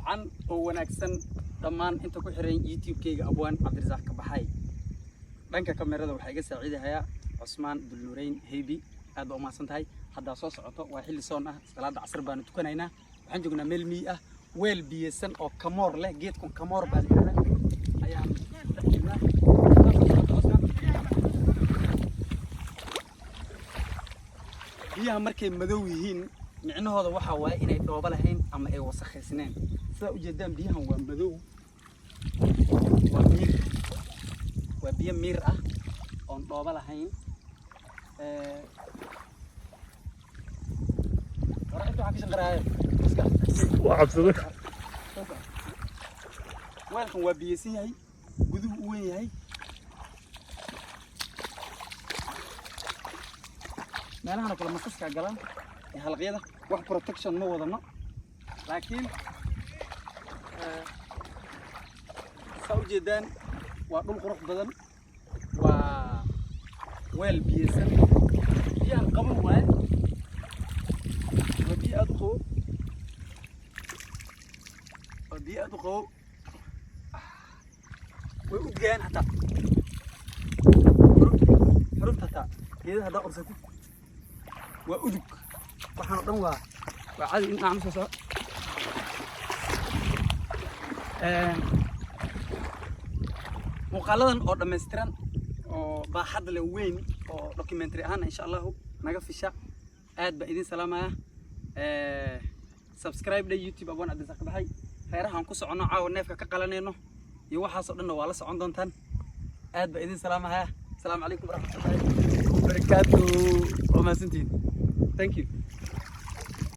wacan oo wanaagsan dhammaan inta ku xiran YouTube-kayga Abwaan Cabdirasaaq ka baxay dhanka kamerada waxa iga saaciidayaa Cusmaan Dulnureyn Hebi aad u maasantahay hadda soo socoto waa xilli soon ah salaada casr baan tukanaynaa waxaan joognaa meel mii ah weel biyesan oo kamoor leh geedkan kamoor baa ayaan dhaxinaa biyaha markay madow yihiin micnahooda waxa waaye inay dhooba lahayn ama ay wasakhaysneen sida u jeedaan biyahan waa madow waa biyo miir ah oo dhooba lahayn inta waxa ka shaqeeyaa وعبسده weelkan waa biyesan yahay guduhu u weyn yahay meelahan kala masaska galaan ee halqiyada wax protection ma wadano laakiin soo jeedaan waa dhul qurux badan waa weel biyesan biyaha qabow waay wadii aad qabo way u gaan hatta xurufta hatta geedaha hadda qorsatid waa udug waxaan dhan waa caadi in aan soo muuqaaladan oo dhameystiran oo baaxad leh weyn oo documentary ahaan insha Allah naga fisha aad ba idin salaamaya subscribe da YouTube Abwaan Cabdirasaaq baxay reerahan ku socono caawa neefka ka qalanayno iyo waxaas oo dhan waa la socon doontaan aad ba idin salaamaya assalaamu calaykum waraxmatullaahi wabarakaatuh wa maasantiin thank you